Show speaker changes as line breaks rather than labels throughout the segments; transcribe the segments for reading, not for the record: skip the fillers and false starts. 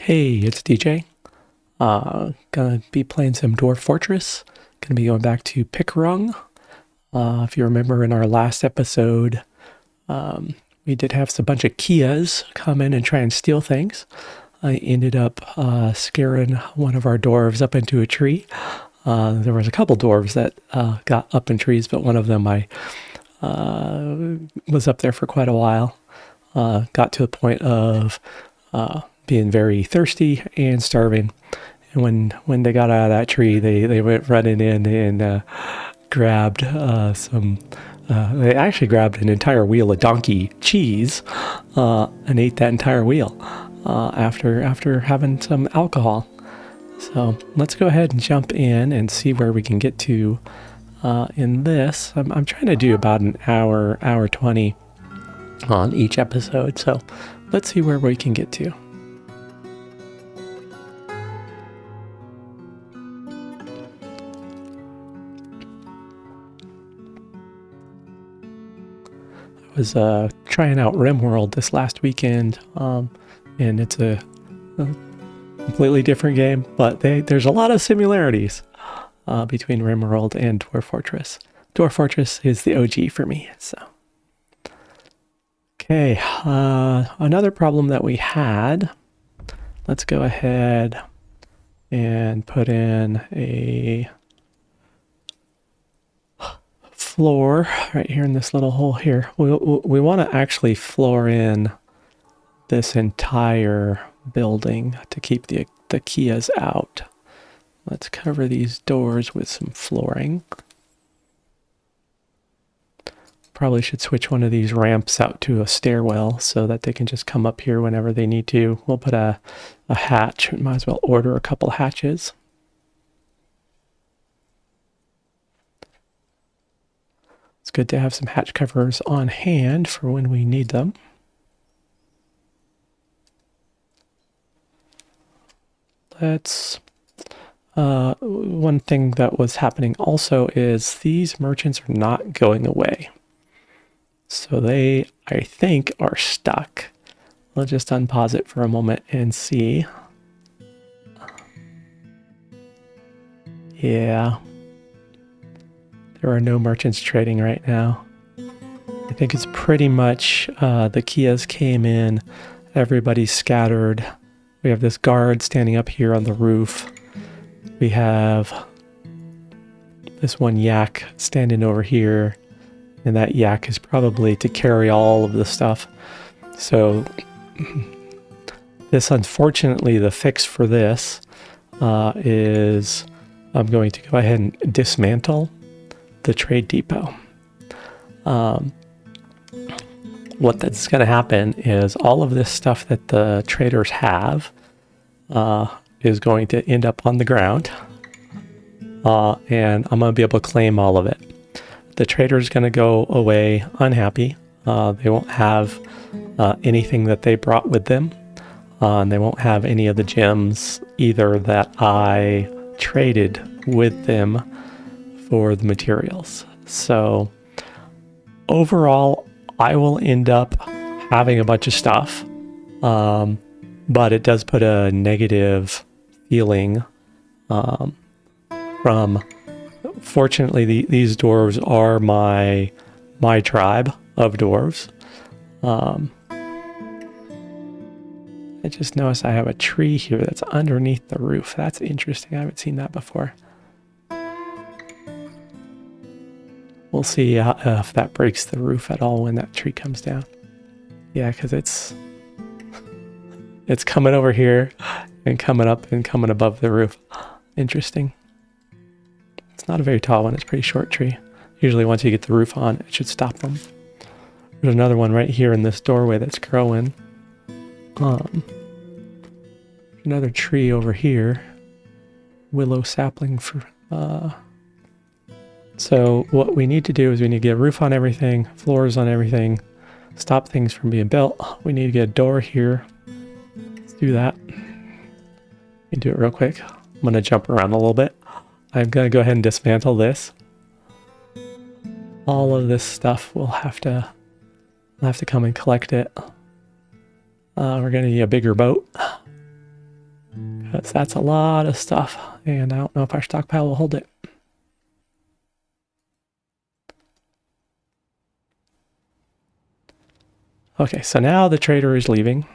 Hey, it's DJ. Gonna be playing some Dwarf Fortress. Gonna be going back to PickWrung. If you remember in our last episode, we did have a bunch of Keas come in and try and steal things. I ended up scaring one of our dwarves up into a tree. There was a couple dwarves that got up in trees, but one of them I was up there for quite a while. Got to the point of being very thirsty and starving. And when they got out of that tree, they went running in and grabbed they actually grabbed an entire wheel of donkey cheese and ate that entire wheel after having some alcohol. So let's go ahead and jump in and see where we can get to in this. I'm trying to do about an hour 20 on each episode. So let's see where we can get to. I was trying out RimWorld this last weekend, and it's a completely different game, but there's a lot of similarities between RimWorld and Dwarf Fortress. Dwarf Fortress is the OG for me. So, okay, another problem that we had. Let's go ahead and put in a floor right here in this little hole here. We want to actually floor in this entire building to keep the Keas out. Let's cover these doors with some flooring. Probably should switch one of these ramps out to a stairwell so that they can just come up here whenever they need to. We'll put a hatch. We might as well order a couple hatches. It's good to have some hatch covers on hand for when we need them. One thing that was happening also is these merchants are not going away. So they, I think, are stuck. We'll just unpause it for a moment and see. Yeah. There are no merchants trading right now. I think it's pretty much the Keas came in, everybody's scattered. We have this guard standing up here on the roof. We have this one yak standing over here, and that yak is probably to carry all of the stuff. So this, unfortunately, the fix for this is I'm going to go ahead and dismantle the trade depot. What that's going to happen is all of this stuff that the traders have is going to end up on the ground, and I'm going to be able to claim all of it. The trader's going to go away unhappy. They won't have anything that they brought with them, and they won't have any of the gems either that I traded with them for the materials. So overall, I will end up having a bunch of stuff, but it does put a negative feeling from. Fortunately, these dwarves are my tribe of dwarves. I just noticed I have a tree here that's underneath the roof. That's interesting. I haven't seen that before. We'll see if that breaks the roof at all when that tree comes down. Yeah, because it's coming over here and coming up and coming above the roof. Interesting. It's not a very tall one. It's a pretty short tree. Usually once you get the roof on, it should stop them. There's another one right here in this doorway that's growing. Another tree over here. Willow sapling for... So what we need to do is we need to get a roof on everything, floors on everything, stop things from being built. We need to get a door here. Let's do that. Let me do it real quick. I'm going to jump around a little bit. I'm going to go ahead and dismantle this. All of this stuff we'll have to come and collect it. We're going to need a bigger boat. because that's a lot of stuff, and I don't know if our stockpile will hold it. Okay, so now the trader is leaving.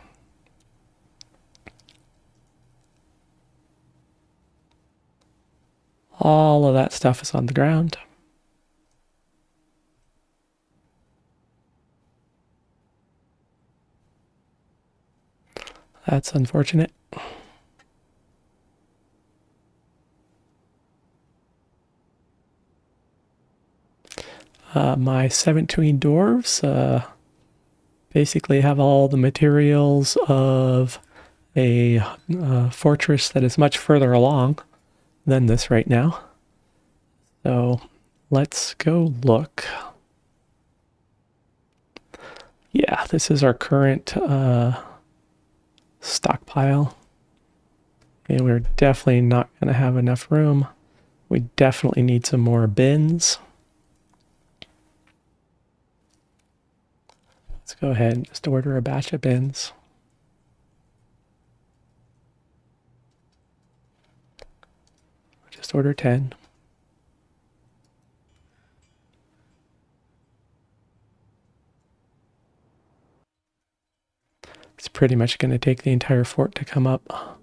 All of that stuff is on the ground. That's unfortunate. My 17 dwarves basically have all the materials of a fortress that is much further along than this right now. So let's go look. Yeah, this is our current stockpile. And we're definitely not going to have enough room. We definitely need some more bins. Let's go ahead and just order a batch of bins. Just order 10. It's pretty much going to take the entire fort to come up.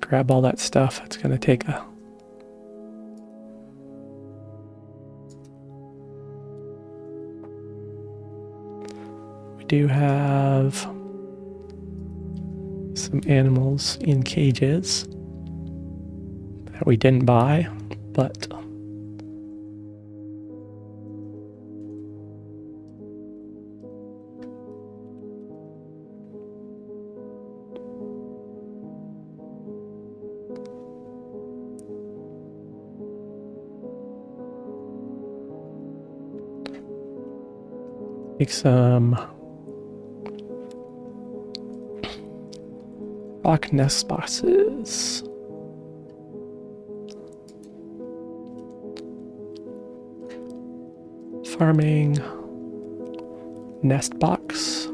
Grab all that stuff. It's going to take a... We do have some animals in cages that we didn't buy, but take some rock nest boxes. Farming nest box.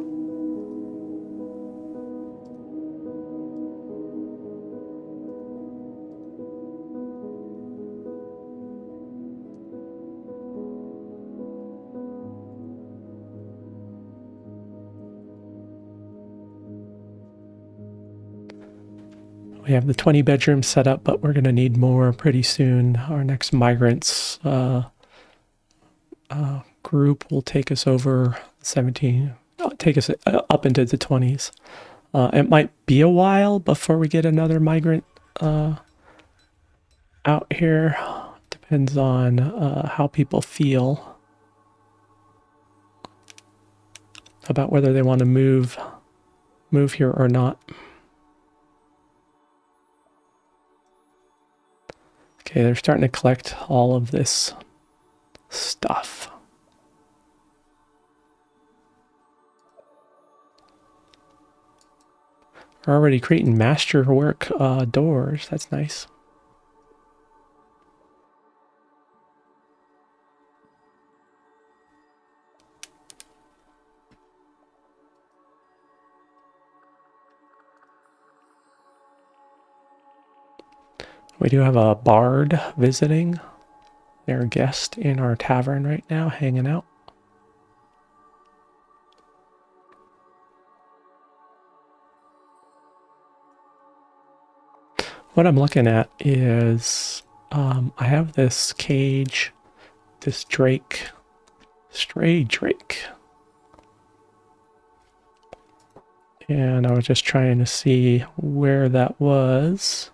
We have the 20 bedrooms set up, but we're going to need more pretty soon. Our next migrants group will take us over 17, take us up into the 20s. It might be a while before we get another migrant out here. Depends on how people feel about whether they want to move here or not. Okay, they're starting to collect all of this stuff. We're already creating masterwork doors. That's nice. We do have a bard visiting. They're a guest in our tavern right now, hanging out. What I'm looking at is I have this cage, this drake, stray drake. And I was just trying to see where that was.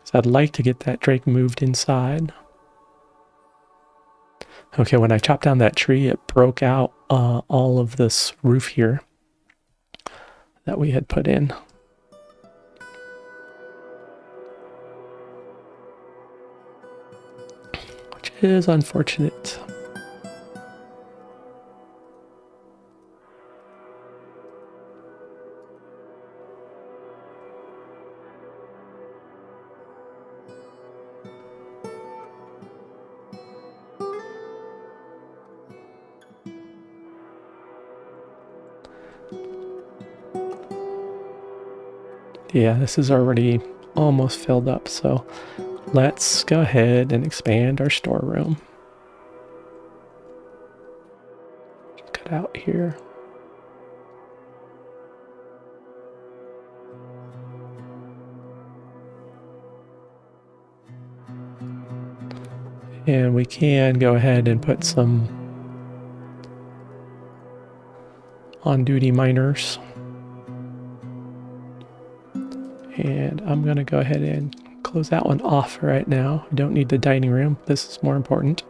So I'd like to get that drake moved inside. Okay, when I chopped down that tree, it broke out all of this roof here that we had put in. Which is unfortunate. Yeah, this is already almost filled up, so let's go ahead and expand our storeroom. Cut out here. And we can go ahead and put some on-duty miners. And I'm going to go ahead and close that one off right now. I don't need the dining room. This is more important.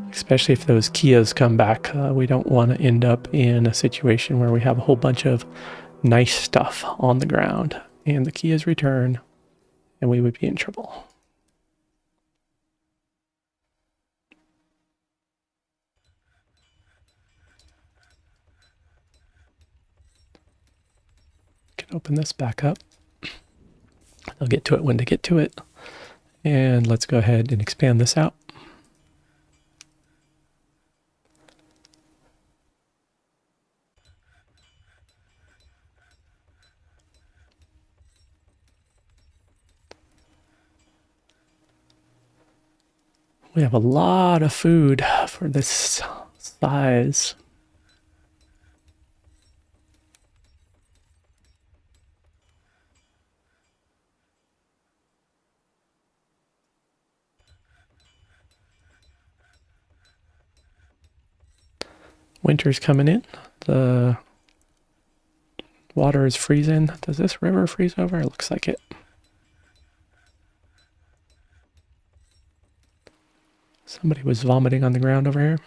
Especially if those Keas come back. We don't want to end up in a situation where we have a whole bunch of nice stuff on the ground and the Keas return and we would be in trouble. Can open this back up. I'll get to it when to get to it. And let's go ahead and expand this out. We have a lot of food for this size. Winter's coming in. The water is freezing. Does this river freeze over? It looks like it. Somebody was vomiting on the ground over here.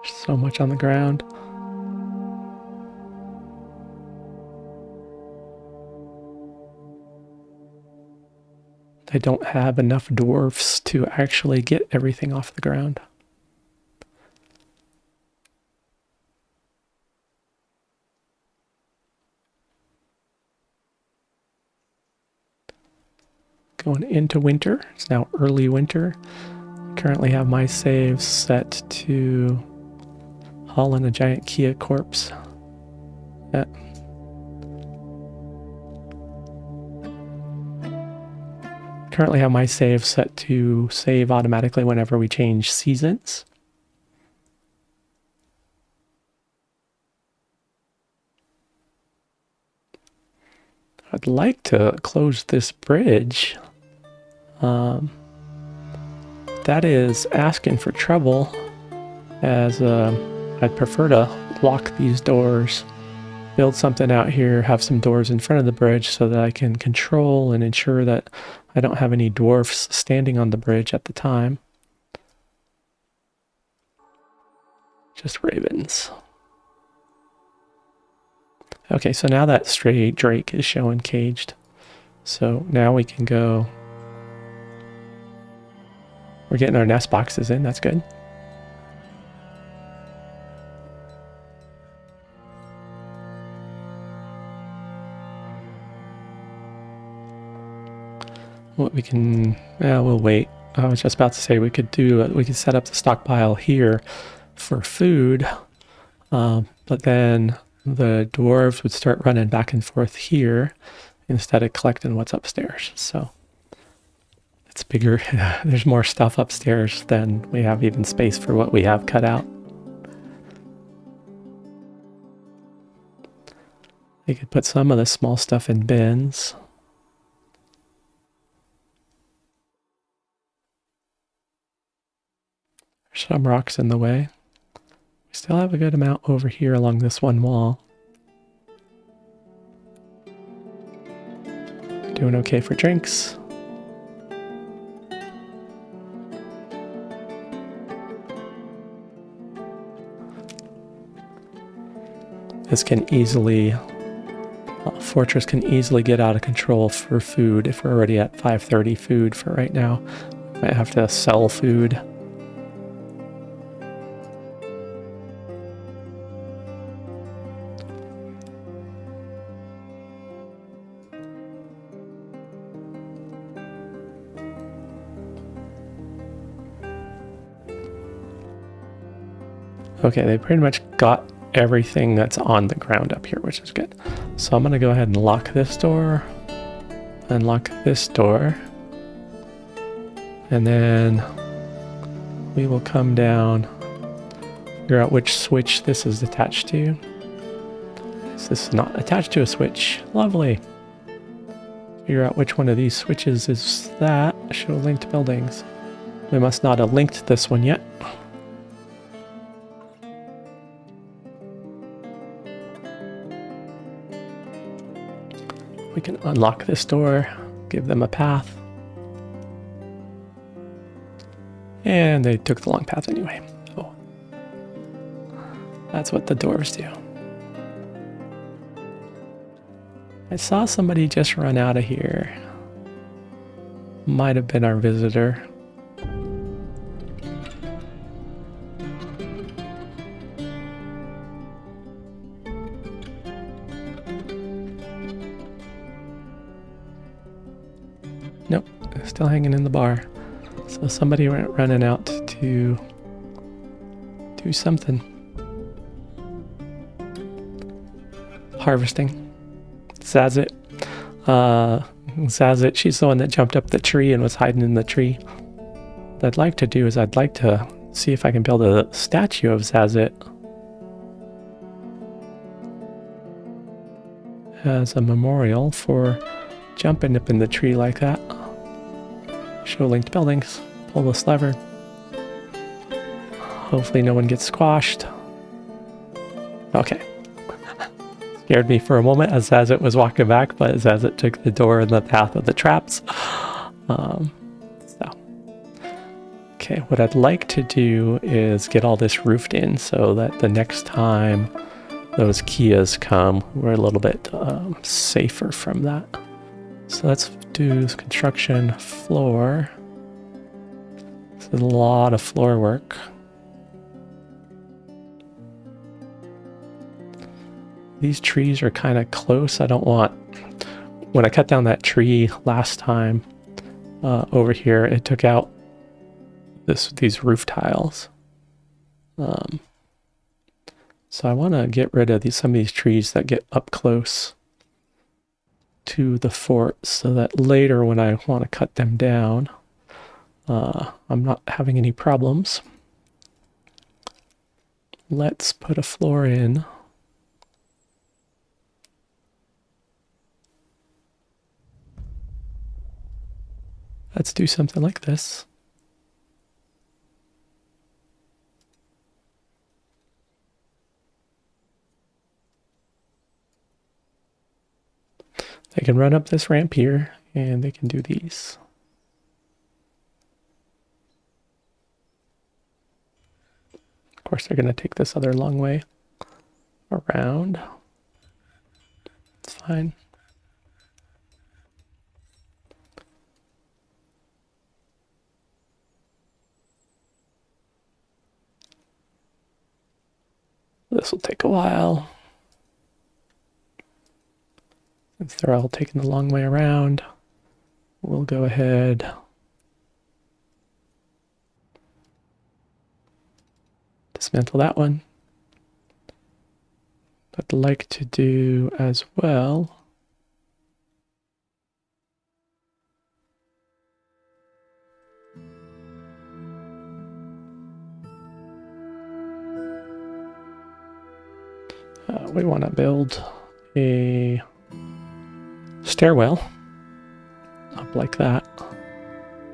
There's so much on the ground. They don't have enough dwarfs to actually get everything off the ground. Going into winter. It's now early winter. Currently have my saves set to haul in a giant Kea corpse. Yeah. Currently have my save set to save automatically whenever we change seasons. I'd like to close this bridge. That is asking for trouble, as I'd prefer to lock these doors, build something out here, have some doors in front of the bridge so that I can control and ensure that I don't have any dwarfs standing on the bridge at the time. Just ravens. Okay, so now that stray drake is showing caged. So now we can go. We're getting our nest boxes in, that's good. What we can, we'll wait. I was just about to say we could set up the stockpile here for food, but then the dwarves would start running back and forth here instead of collecting what's upstairs. So it's bigger. There's more stuff upstairs than we have even space for what we have cut out. You could put some of the small stuff in bins. There's some rocks in the way. We still have a good amount over here along this one wall. Doing okay for drinks. This can easily, Fortress can easily get out of control for food if we're already at 530 food for right now. Might have to sell food. Okay, they pretty much got everything that's on the ground up here, which is good. So I'm going to go ahead and lock this door, and lock this door, and then we will come down, figure out which switch this is attached to. This is not attached to a switch. Lovely. Figure out which one of these switches is that. Show linked buildings. We must not have linked this one yet. We can unlock this door, give them a path. And they took the long path anyway. Oh. That's what the dwarves do. I saw somebody just run out of here. Might have been our visitor. Nope, still hanging in the bar. So somebody went running out to do something. Harvesting. Zasit. Zasit, she's the one that jumped up the tree and was hiding in the tree. What I'd like to do is I'd like to see if I can build a statue of Zasit as a memorial for jumping up in the tree like that. Show linked buildings. Pull this lever. Hopefully no one gets squashed. Okay. Scared me for a moment as Zasit was walking back, but Zasit took the door in the path of the traps. Okay, what I'd like to do is get all this roofed in so that the next time those Keas come, we're a little bit safer from that. So let's do construction floor. This is a lot of floor work. These trees are kind of close. I don't want... When I cut down that tree last time over here, it took out these roof tiles. So I want to get rid of some of these trees that get up close to the fort so that later when I want to cut them down, I'm not having any problems. Let's put a floor in. Let's do something like this. They can run up this ramp here, and they can do these. Of course, they're going to take this other long way around. It's fine. This will take a while. Since they're all taking the long way around, we'll go ahead. Dismantle that one. I'd like to do as well. We want to build a stairwell up like that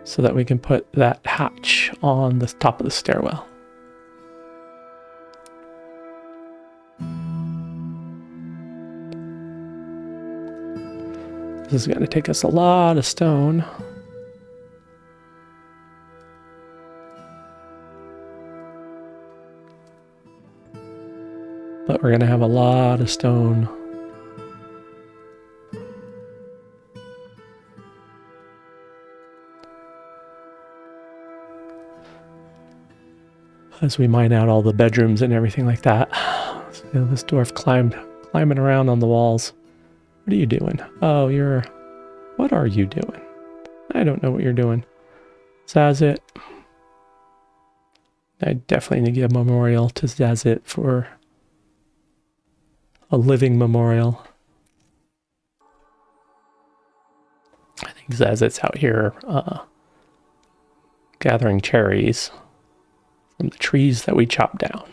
so that we can put that hatch on the top of the stairwell. This is going to take us a lot of stone. But we're going to have a lot of stone. as we mine out all the bedrooms and everything like that. So this dwarf climbing around on the walls. What are you doing? Oh, what are you doing? I don't know what you're doing. Zasit. I definitely need to give a memorial to Zasit for a living memorial. I think Zazit's out here gathering cherries from the trees that we chopped down.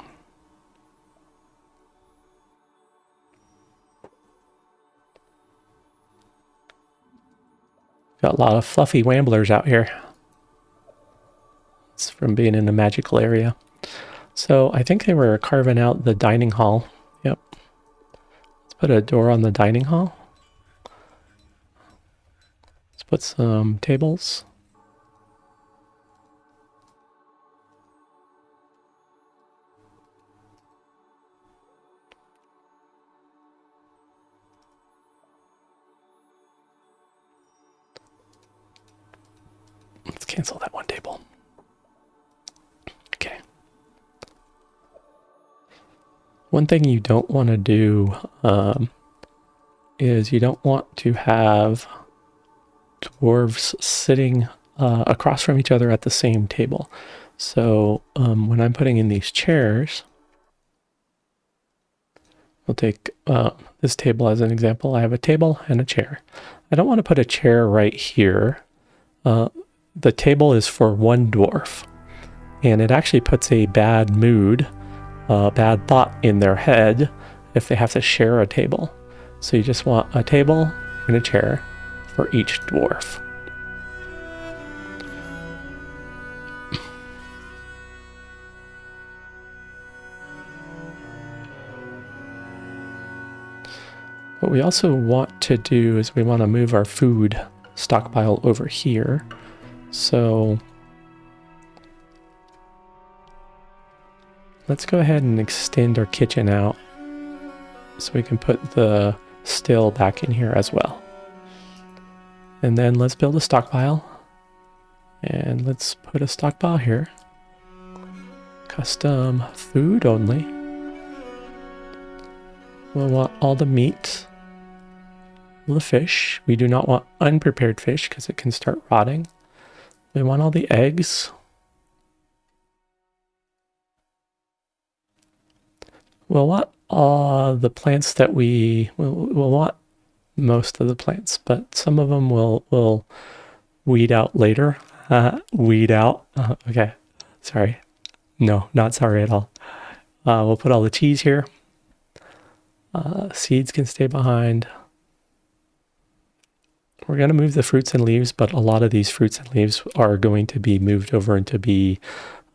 Got a lot of fluffy wamblers out here. It's from being in a magical area. So I think they were carving out the dining hall. Yep. Let's put a door on the dining hall. Let's put some tables. Let's cancel that one table. Okay. One thing you don't want to do is you don't want to have dwarves sitting across from each other at the same table. So when I'm putting in these chairs, we'll take this table as an example. I have a table and a chair. I don't want to put a chair right here. The table is for one dwarf, and it actually puts a bad mood, bad thought in their head if they have to share a table. So you just want a table and a chair for each dwarf. What we also want to do is we want to move our food stockpile over here. So let's go ahead and extend our kitchen out so we can put the still back in here as well. And then let's build a stockpile. And let's put a stockpile here. Custom food only. We'll want all the meat, all the fish. We do not want unprepared fish because it can start rotting. We want all the eggs. We'll want all the plants that we'll want most of the plants, but some of them we'll weed out later. Weed out. Okay, sorry. No, not sorry at all. We'll put all the cheese here. Seeds can stay behind. We're going to move the fruits and leaves, but a lot of these fruits and leaves are going to be moved over into be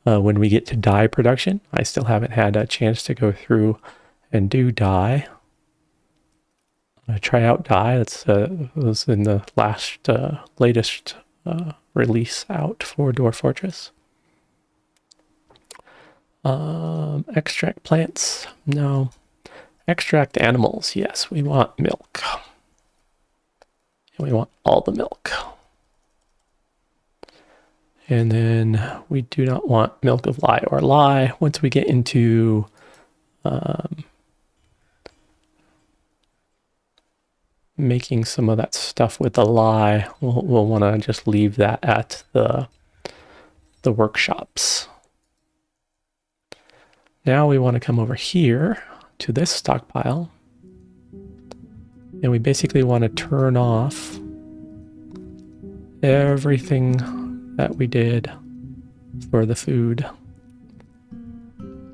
when we get to dye production. I still haven't had a chance to go through and do dye. Try out dye. That's was in the latest release out for Dwarf Fortress. Extract plants? No. Extract animals? Yes, we want milk. And we want all the milk. And then we do not want milk of lye or lye. Once we get into making some of that stuff with the lye, we'll want to just leave that at the workshops. Now we want to come over here to this stockpile, and we basically want to turn off everything that we did for the food.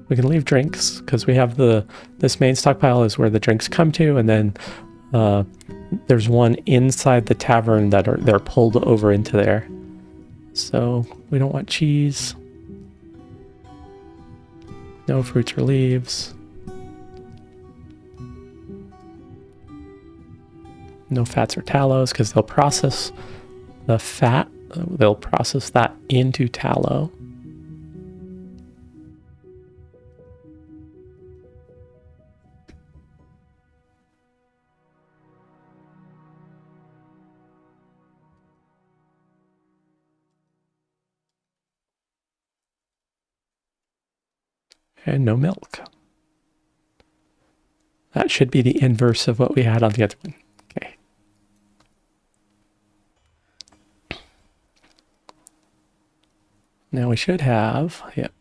We can leave drinks because we have this main stockpile is where the drinks come to, and then there's one inside the tavern that they're pulled over into there. So we don't want cheese. No fruits or leaves. No fats or tallows because they'll process the fat. They'll process that into tallow. and no milk. That should be the inverse of what we had on the other one. Okay. Now we should have, yep.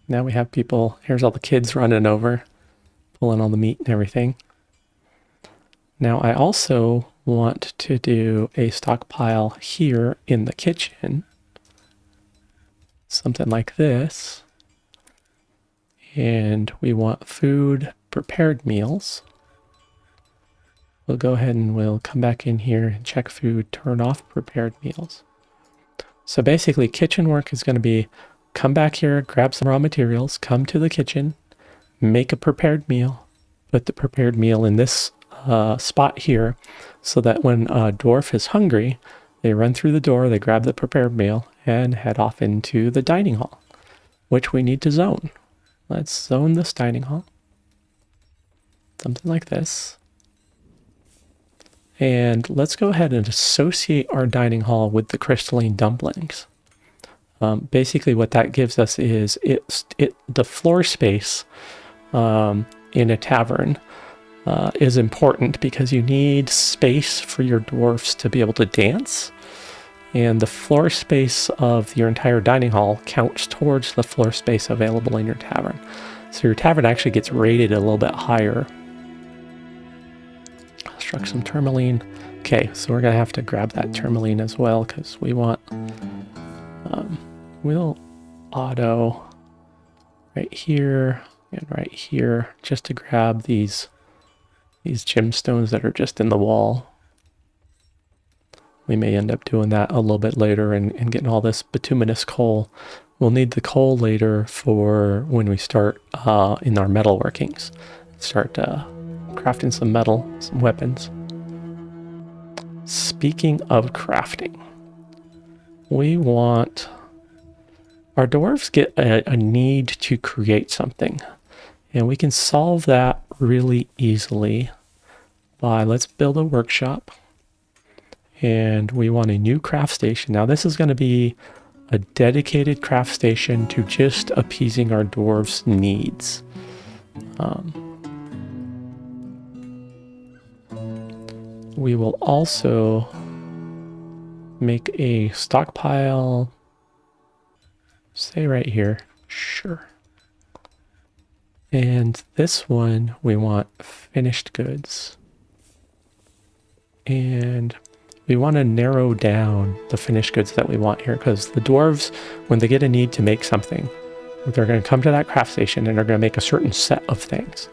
Now we have people, here's all the kids running over, pulling all the meat and everything. Now I also want to do a stockpile here in the kitchen. Something like this. And we want food prepared meals. We'll go ahead and we'll come back in here and check food, turn off prepared meals. So basically kitchen work is going to be come back here, grab some raw materials, come to the kitchen, make a prepared meal, put the prepared meal in this spot here so that when a dwarf is hungry, they run through the door, they grab the prepared meal and head off into the dining hall, which we need to zone. Let's zone this dining hall. Something like this. And let's go ahead and associate our dining hall with the crystalline dumplings. Basically what that gives us is the floor space in a tavern is important because you need space for your dwarfs to be able to dance. And the floor space of your entire dining hall counts towards the floor space available in your tavern. So your tavern actually gets rated a little bit higher. Struck some tourmaline. Okay, so we're going to have to grab that tourmaline as well because we want... we'll auto right here and right here just to grab these gemstones that are just in the wall. We may end up doing that a little bit later and getting all this bituminous coal. We'll need the coal later for when we start in our metalworkings. Start crafting some metal, some weapons. Speaking of crafting, we want... Our dwarves get a need to create something. And we can solve that really easily by, let's build a workshop. And we want a new craft station. Now this is going to be a dedicated craft station to just appeasing our dwarves' needs. We will also make a stockpile, say right here, sure. And this one, we want finished goods. And we want to narrow down the finished goods that we want here because the dwarves, when they get a need to make something, they're going to come to that craft station and they're going to make a certain set of things.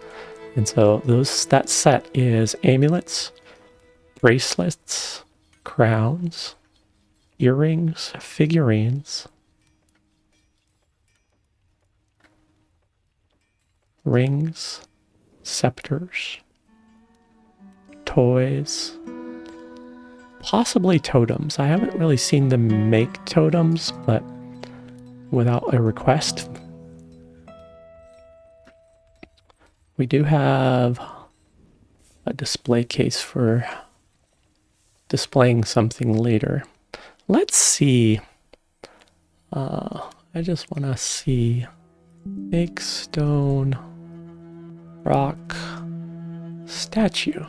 And so that set is amulets, bracelets, crowns, earrings, figurines, rings, scepters, toys, possibly totems. I haven't really seen them make totems, but without a request. We do have a display case for displaying something later. Let's see. I just want to see big stone rock statue.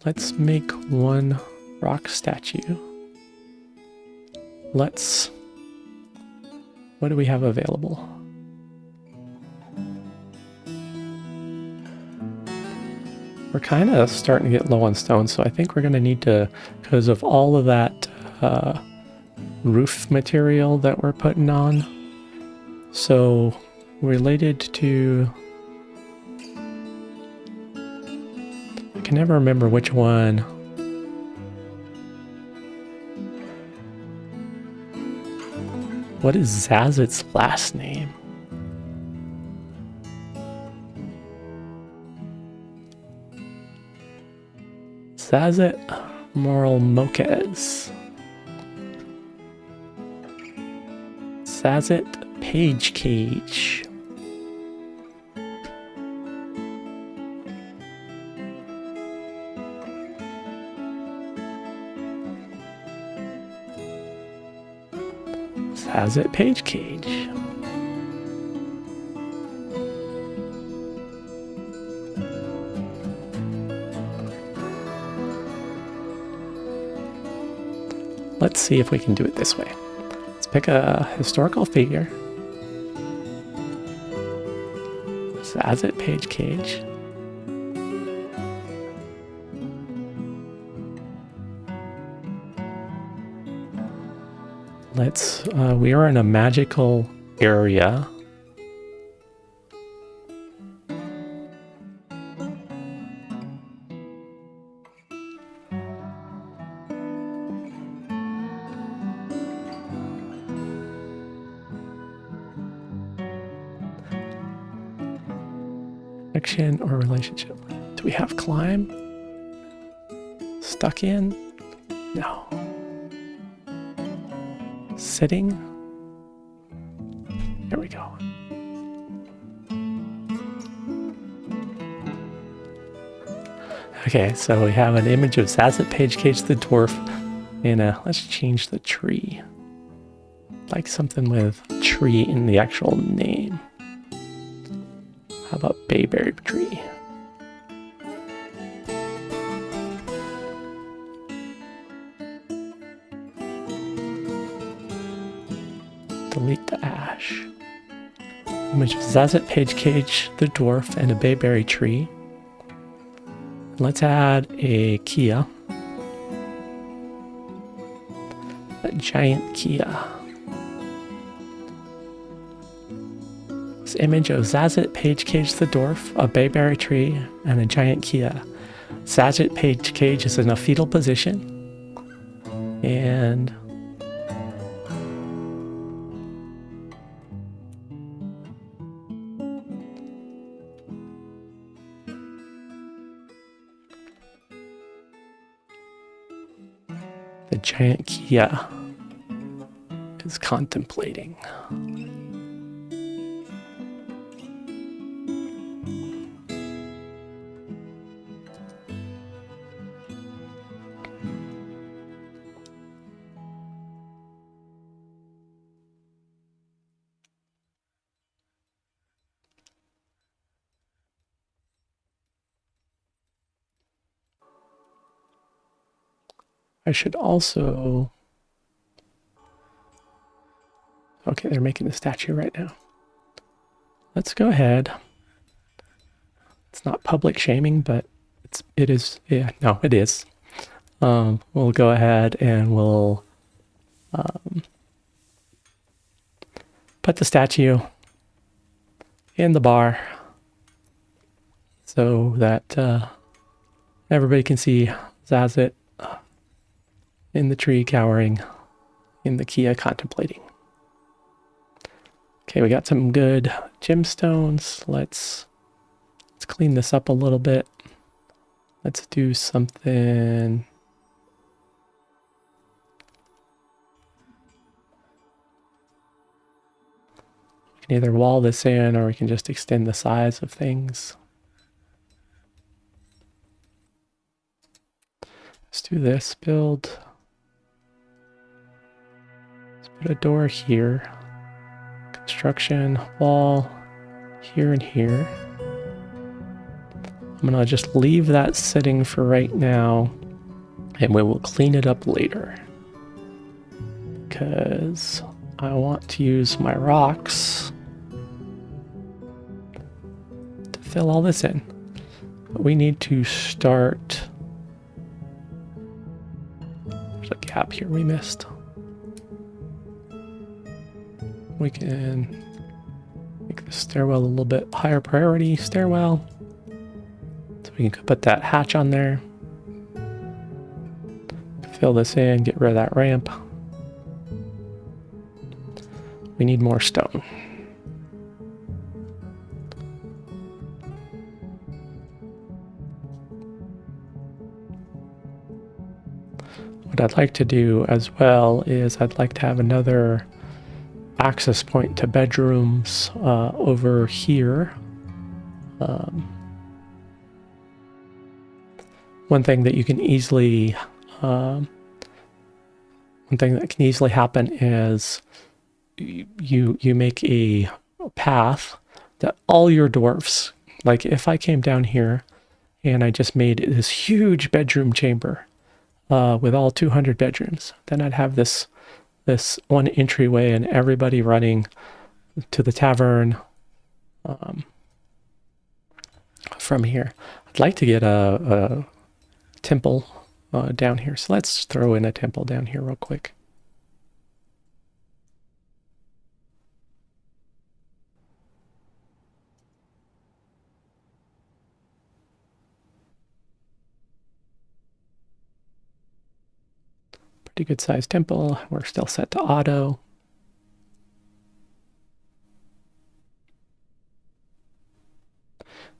Let's make one rock statue. What do we have available? We're kind of starting to get low on stone, so I think we're going to need to, because of all of that roof material that we're putting on. So related to, I can never remember which one. What is Zazit's last name? Zasit Moral Moquez. Zasit Page Cage. Zasit Page Cage. let's see if we can do it this way. Let's pick a historical figure. Zasit page cage. Let's, we are in a magical area. Connection or relationship. Do we have climb? Stuck in? No. Sitting? There we go. Okay, so we have an image of Zasit page cage the dwarf, and let's change the tree. Like something with tree in the actual name. How about bayberry tree? Delete the ash. Image of Zasit page cage the dwarf and a bayberry tree. Let's add a Kea. A giant Kea. This image of Zasit page cage the dwarf, a bayberry tree, and a giant Kea. Zasit page cage is in a fetal position. And the giant Kea is contemplating. I should also... Okay, they're making the statue right now. Let's go ahead. It's not public shaming, but it is. Yeah, no, it is. We'll go ahead and we'll put the statue in the bar so that everybody can see Zasit in the tree cowering, in the Kea contemplating. Okay, we got some good gemstones. Let's clean this up a little bit. Let's do something. We can either wall this in or we can just extend the size of things. Let's do this build. Let's put a door here. Construction wall here and here. I'm gonna just leave that sitting for right now, and we will clean it up later because I want to use my rocks to fill all this in. But we need to start. There's a gap here we missed. We can make the stairwell a little bit higher priority stairwell. So we can put that hatch on there. Fill this in, get rid of that ramp. We need more stone. What I'd like to do as well is I'd like to have another access point to bedrooms over here. One thing that can easily happen is you make a path that all your dwarfs, like if I came down here and I just made this huge bedroom chamber, with all 200 bedrooms. Then I'd have this one entryway and everybody running to the tavern from here. I'd like to get a temple down here. So let's throw in a temple down here real quick. Pretty good sized temple. We're still set to auto.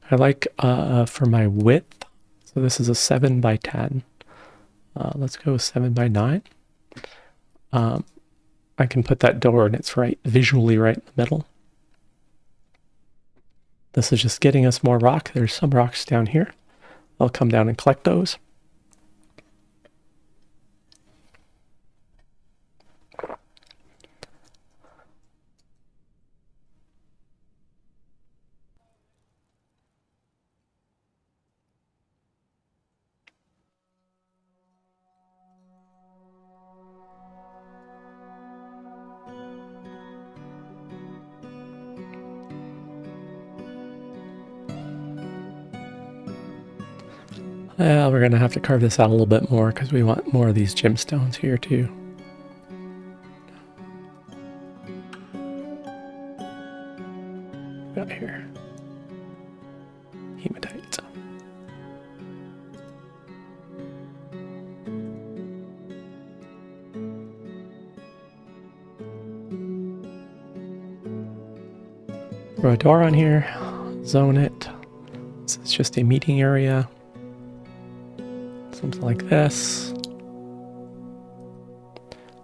I like for my width, so this is a 7 by 10. Let's go 7 by 9. I can put that door and it's visually right in the middle. This is just getting us more rock. There's some rocks down here. I'll come down and collect those. We're going to have to carve this out a little bit more because we want more of these gemstones here too. Got here. Hematite. Throw a door on here. Zone it. This is just a meeting area. Something like this.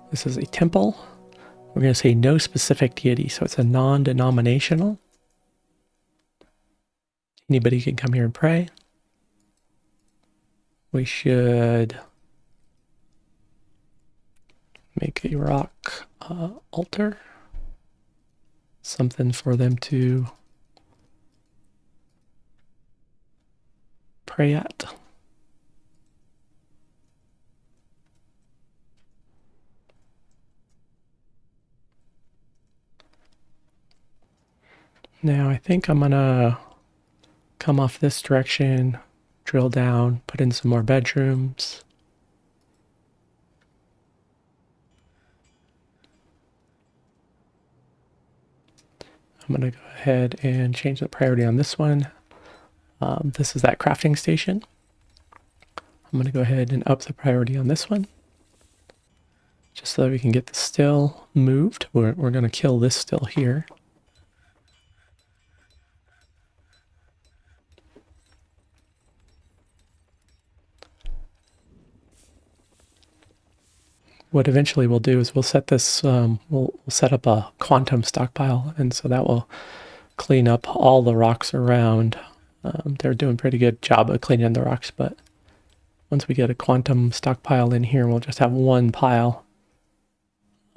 This is a temple. We're going to say no specific deity, so it's a non-denominational. Anybody can come here and pray. We should make a rock altar. Something for them to pray at. Now I think I'm gonna come off this direction, drill down, put in some more bedrooms. I'm gonna go ahead and change the priority on this one. This is that crafting station. I'm gonna go ahead and up the priority on this one, just so that we can get the still moved. We're gonna kill this still here. What eventually we'll do is we'll set this, we'll set up a quantum stockpile, and so that will clean up all the rocks around. They're doing a pretty good job of cleaning the rocks, but once we get a quantum stockpile in here, we'll just have one pile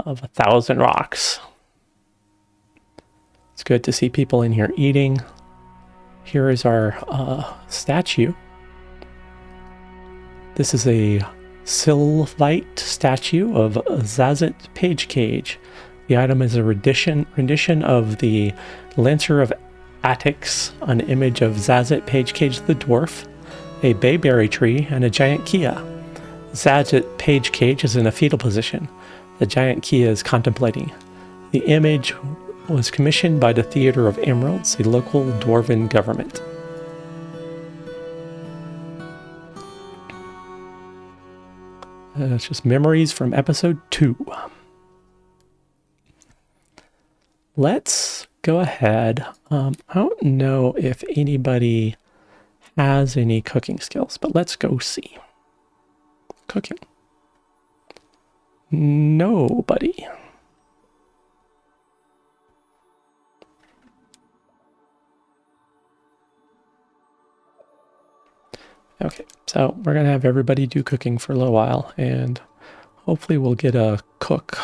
of 1,000 rocks. It's good to see people in here eating. Here is our statue. This is a Sylvite statue of Zasit Page Cage. The item is a rendition of the Lancer of Attics, an image of Zasit Page Cage the dwarf, a bayberry tree, and a giant Kea. Zasit Page Cage is in a fetal position. The giant Kea is contemplating. The image was commissioned by the Theater of Emeralds, a local dwarven government. It's just memories from episode 2. Let's go ahead. I don't know if anybody has any cooking skills, but let's go see. Cooking. Nobody. Okay, so we're going to have everybody do cooking for a little while, and hopefully we'll get a cook.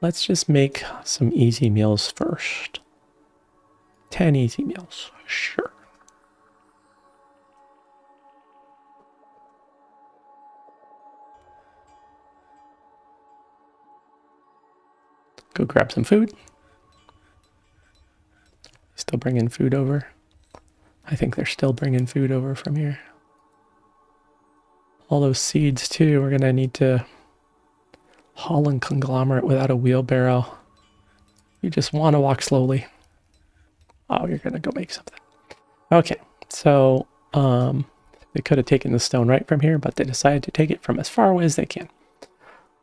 Let's just make some easy meals first. 10 easy meals, sure. Go grab some food. Still bringing food over. I think they're still bringing food over from here. All those seeds too, we're gonna need to haul and conglomerate without a wheelbarrow. You just want to walk slowly. Oh, you're gonna go make something. Okay, so they could have taken the stone right from here, but they decided to take it from as far away as they can.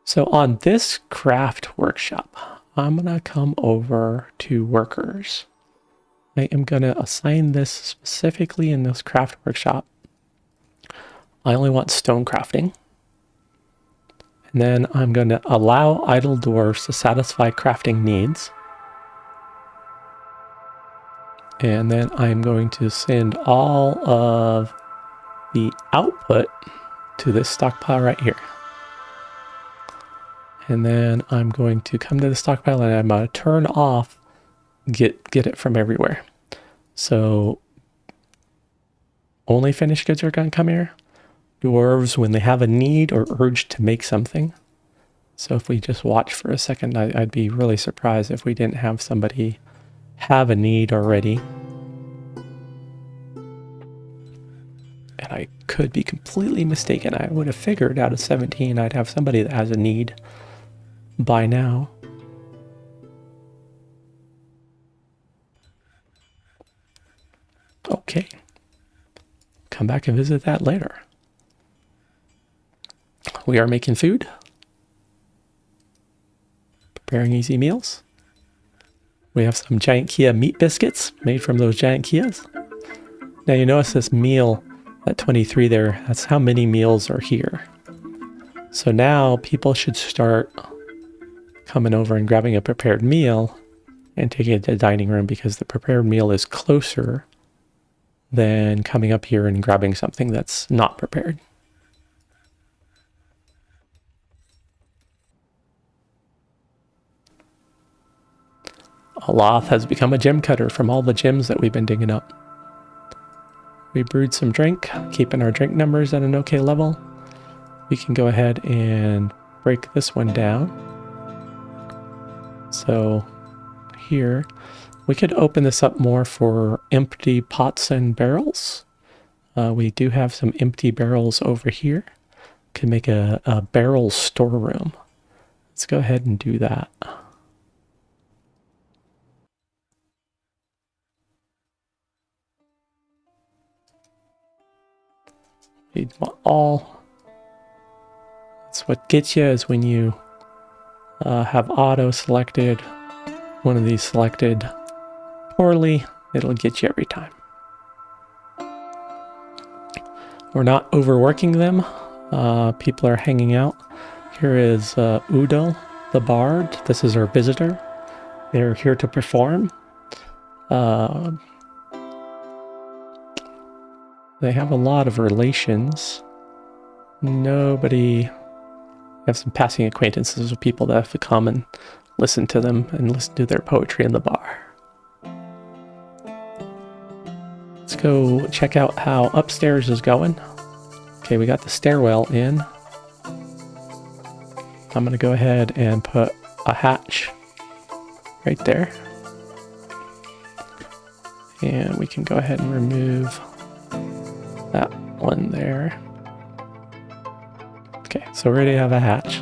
So on this craft workshop, I'm gonna come over to workers. I am gonna assign this specifically in this craft workshop. I only want stone crafting. And then I'm going to allow idle dwarfs to satisfy crafting needs. And then I'm going to send all of the output to this stockpile right here. And then I'm going to come to the stockpile and I'm going to turn off get it from everywhere. So only finished goods are going to come here. Dwarves when they have a need or urge to make something. So if we just watch for a second, I'd be really surprised if we didn't have somebody have a need already. And I could be completely mistaken. I would have figured out of 17 I'd have somebody that has a need by now. Okay. Come back and visit that later. We are making food. Preparing easy meals. We have some Giant Keas meat biscuits made from those Giant Keas. Now you notice this meal at 23 there, that's how many meals are here. So now people should start coming over and grabbing a prepared meal and taking it to the dining room because the prepared meal is closer than coming up here and grabbing something that's not prepared. Aloth has become a gem cutter from all the gems that we've been digging up. We brewed some drink, keeping our drink numbers at an okay level. We can go ahead and break this one down. So here, we could open this up more for empty pots and barrels. We do have some empty barrels over here. Could make a barrel storeroom. Let's go ahead and do that. You want all. That's what gets you is when you have auto selected, one of these selected poorly, it'll get you every time. We're not overworking them. People are hanging out. Here is Udo, the bard. This is our visitor. They're here to perform. They have a lot of relations. Nobody... We have some passing acquaintances with people that have to come and listen to them and listen to their poetry in the bar. Let's go check out how upstairs is going. Okay, we got the stairwell in. I'm going to go ahead and put a hatch right there. And we can go ahead and remove that one there. Okay, so we already have a hatch.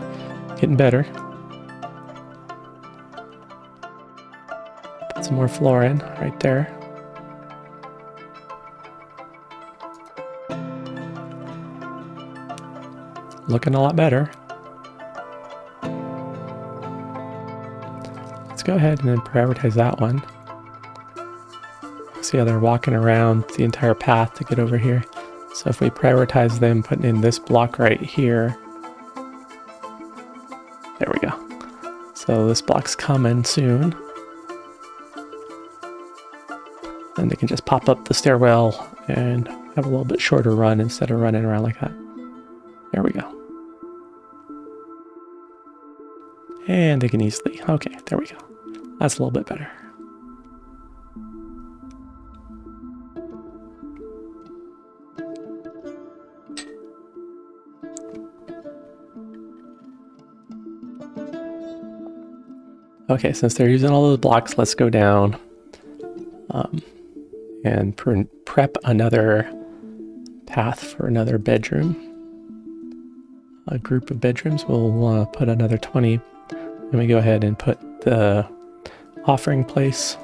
Getting better. Put some more floor in right there. Looking a lot better. Let's go ahead and then prioritize that one. See how they're walking around the entire path to get over here. So if we prioritize them putting in this block right here. There we go. So this block's coming soon. And they can just pop up the stairwell and have a little bit shorter run instead of running around like that. There we go. And they can easily, okay, there we go. That's a little bit better. Okay, since they're using all those blocks, let's go down and prep another path for another bedroom. A group of bedrooms. We'll want to put another 20. Let me go ahead and put the offering place.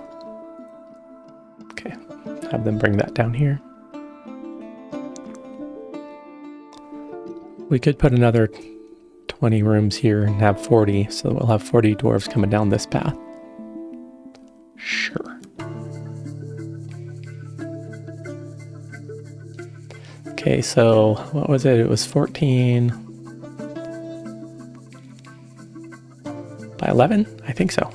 Okay, have them bring that down here. We could put another 20 rooms here and have 40, so we'll have 40 dwarves coming down this path. Sure. Okay, so what was it? It was 14 by 11? I think so.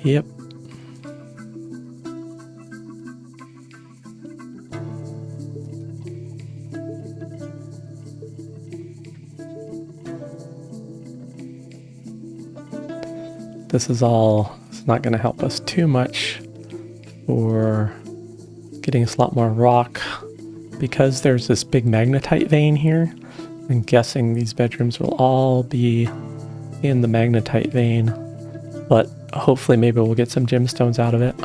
Yep. This is all, it's not going to help us too much for getting us a lot more rock. Because there's this big magnetite vein here, I'm guessing these bedrooms will all be in the magnetite vein, but hopefully maybe we'll get some gemstones out of it.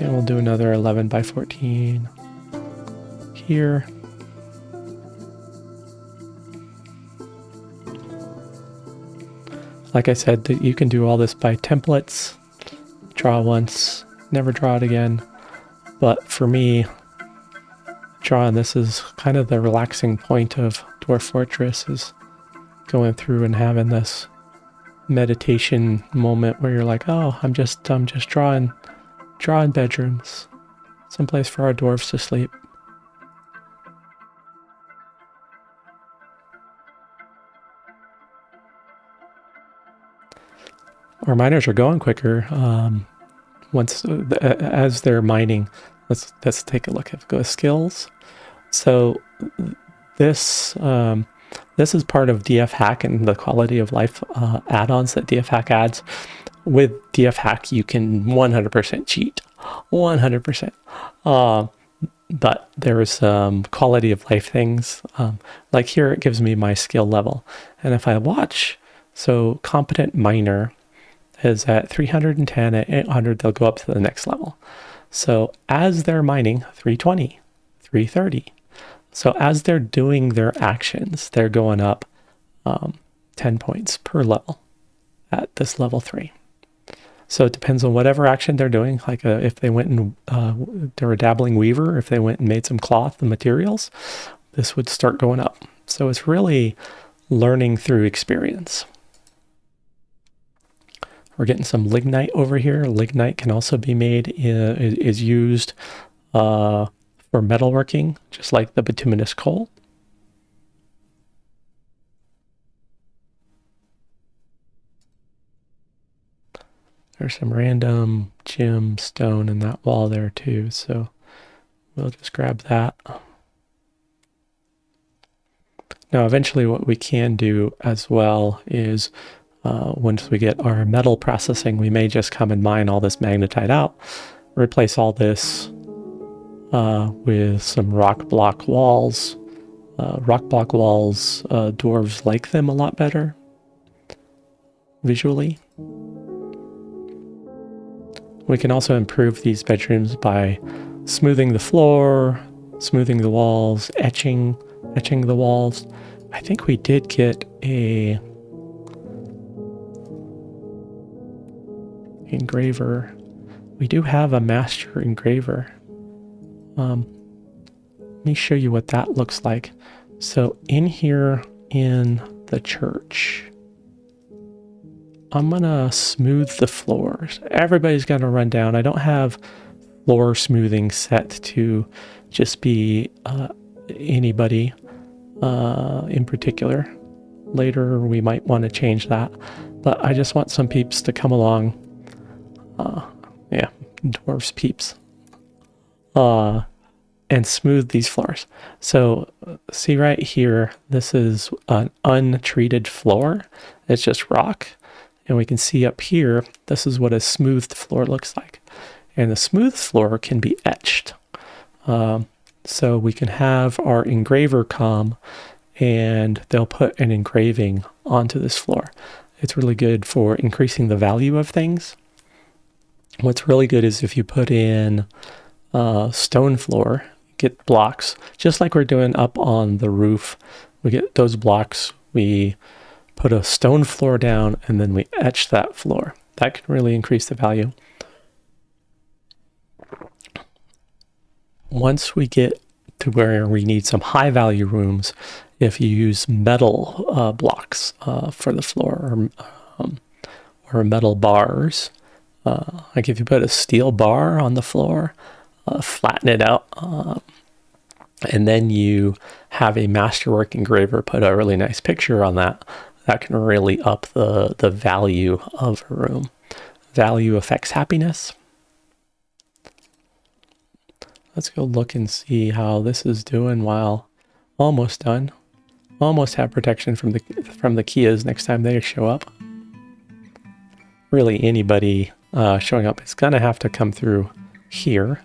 And we'll do another 11 by 14 here. Like I said, that you can do all this by templates. Draw once, never draw it again. But for me, drawing this is kind of the relaxing point of Dwarf Fortress, is going through and having this meditation moment where you're like, oh, I'm just drawing bedrooms, someplace for our dwarves to sleep. Our miners are going quicker. As they're mining, let's take a look at go to skills. So this is part of DF Hack and the quality of life add-ons that DF Hack adds. With DF Hack, you can 100% cheat, 100%. But there's some quality of life things. Like here, it gives me my skill level, and if I watch, so competent miner is at 310, at 800 they'll go up to the next level. So as they're mining, 320, 330. So as they're doing their actions, they're going up 10 points per level at this level 3. So it depends on whatever action they're doing. Like if they went and they're a dabbling weaver, if they went and made some cloth and materials, this would start going up. So it's really learning through experience. We're getting some lignite over here. Lignite can also be made, is used for metalworking, just like the bituminous coal. There's some random gemstone in that wall there too, so we'll just grab that. Now eventually what we can do as well is once we get our metal processing, we may just come and mine all this magnetite out, replace all this with some rock block walls. Rock block walls, dwarves like them a lot better visually. We can also improve these bedrooms by smoothing the floor, smoothing the walls, etching the walls. I think we did get a engraver. We do have a master engraver. Let me show you what that looks like. So in here in the church, I'm gonna smooth the floors. Everybody's gonna run down. I don't have floor smoothing set to just be anybody in particular. Later we might want to change that, but I just want some peeps to come along. Yeah, dwarves peeps. And smooth these floors. So see right here, this is an untreated floor. It's just rock. And we can see up here, this is what a smoothed floor looks like. And the smooth floor can be etched. So we can have our engraver come and they'll put an engraving onto this floor. It's really good for increasing the value of things. What's really good is if you put in stone floor, get blocks, just like we're doing up on the roof. We get those blocks, we put a stone floor down, and then we etch that floor. That can really increase the value. Once we get to where we need some high value rooms, if you use metal blocks for the floor, or metal bars, like if you put a steel bar on the floor, flatten it out, and then you have a masterwork engraver put a really nice picture on that, that can really up the value of a room. Value affects happiness. Let's go look and see how this is doing while almost done. Almost have protection from the Keas next time they show up. Really, anybody showing up is gonna have to come through here.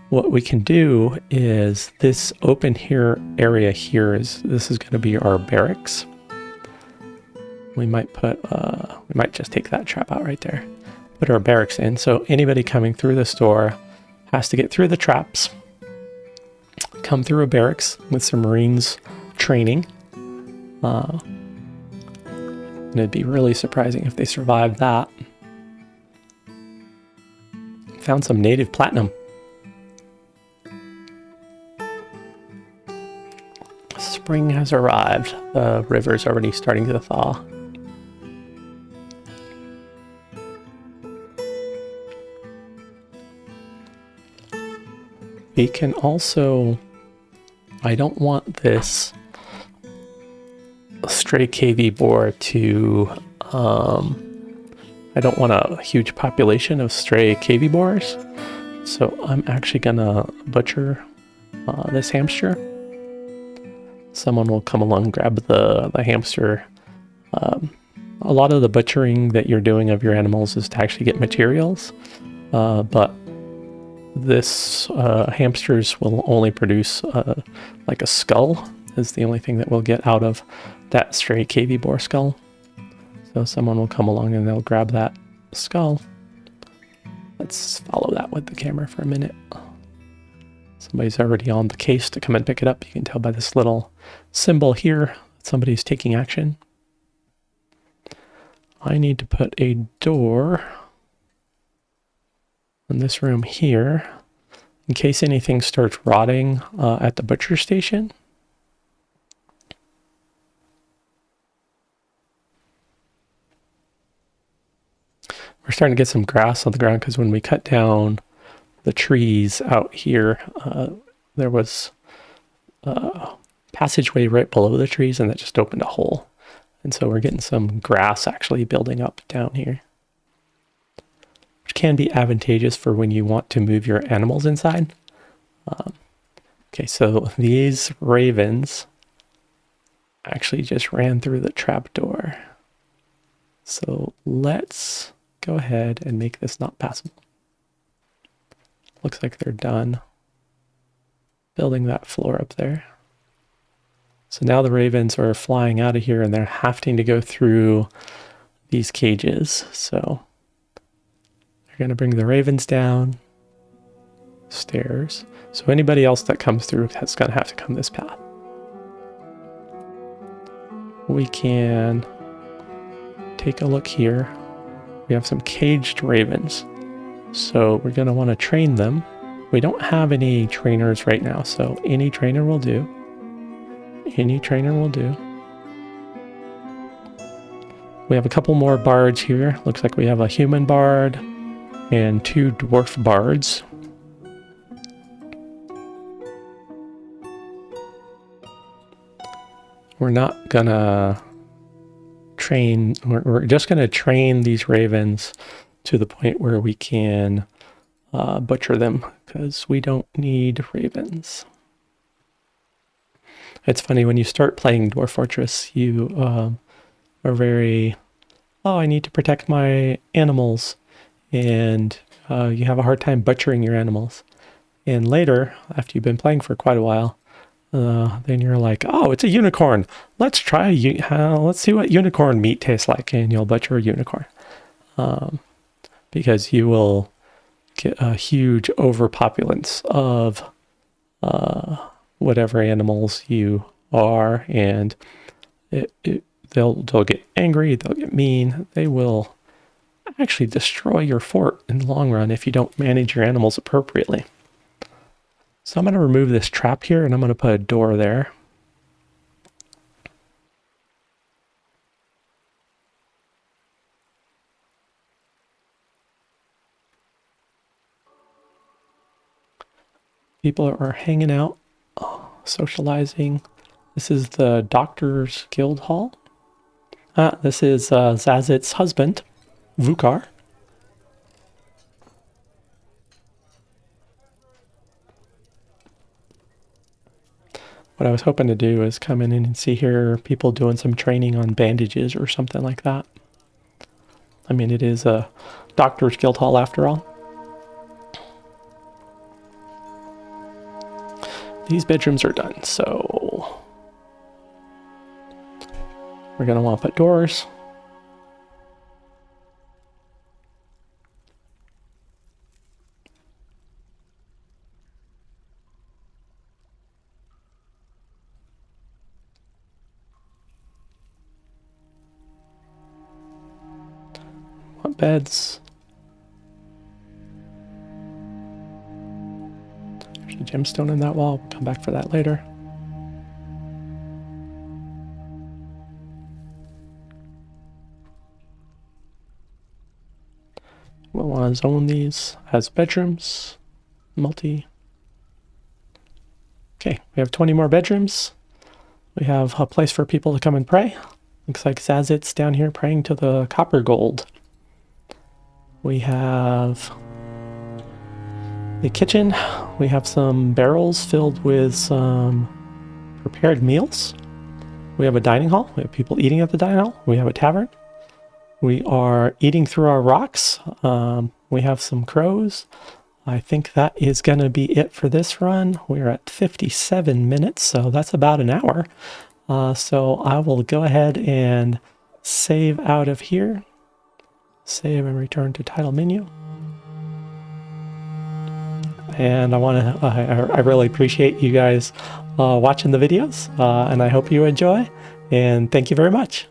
What we can do is this open here area here this is going to be our barracks. We might just take that trap out right there. Put our barracks in. So anybody coming through this door has to get through the traps, come through a barracks with some Marines training. And it'd be really surprising if they survived that. Found some native platinum. Spring has arrived. The river's already starting to thaw. We can also... I don't want this stray KV boar to... I don't want a huge population of stray KV boars. So I'm actually gonna butcher this hamster. Someone will come along and grab the hamster. A lot of the butchering that you're doing of your animals is to actually get materials, but this hamsters will only produce like a skull is the only thing that we'll get out of that stray KV boar skull. So someone will come along and they'll grab that skull. Let's follow that with the camera for a minute. Somebody's already on the case to come and pick it up. You can tell by this little symbol here that somebody's taking action. I need to put a door in this room here in case anything starts rotting at the butcher station. We're starting to get some grass on the ground because when we cut down the trees out here, there was a passageway right below the trees and that just opened a hole. And so we're getting some grass actually building up down here, which can be advantageous for when you want to move your animals inside. Okay, so these ravens actually just ran through the trapdoor. So let's go ahead and make this not passable. Looks like they're done building that floor up there. So now the ravens are flying out of here and they're having to go through these cages. So they're going to bring the ravens down stairs. So anybody else that comes through is going to have to come this path. We can take a look here. We have some caged ravens. So we're going to want to train them. We don't have any trainers right now, so any trainer will do. Any trainer will do. We have a couple more bards here. Looks like we have a human bard and 2 dwarf bards. We're not gonna train, we're just gonna train these ravens to the point where we can butcher them because we don't need ravens. It's funny, when you start playing Dwarf Fortress, you are very, oh, I need to protect my animals, and you have a hard time butchering your animals. And later, after you've been playing for quite a while, then you're like, oh, it's a unicorn. Let's try. Let's see what unicorn meat tastes like, and you'll butcher a unicorn, because you will get a huge overpopulance of whatever animals you are, and they'll get angry. They'll get mean. They will actually destroy your fort in the long run if you don't manage your animals appropriately. So I'm going to remove this trap here, and I'm going to put a door there. People are hanging out, socializing. This is the Doctor's Guild Hall. This is Zazit's husband, Vukar. What I was hoping to do is come in and see here people doing some training on bandages or something like that. I mean, it is a Doctor's Guild Hall after all. These bedrooms are done, so we're going to want to put doors. Want beds. There's a gemstone in that wall. We'll come back for that later. We'll want to zone these as bedrooms. Multi. Okay, we have 20 more bedrooms. We have a place for people to come and pray. Looks like Zazit's down here praying to the copper gold. We have the kitchen. We have some barrels filled with some prepared meals. We have a dining hall. We have people eating at the dining hall. We have a tavern. We are eating through our rocks. We have some crows. I think that is going to be it for this run. We're at 57 minutes, so that's about an hour. So I will go ahead and save out of here. Save and return to title menu. And I really appreciate you guys watching the videos, and I hope you enjoy, and thank you very much.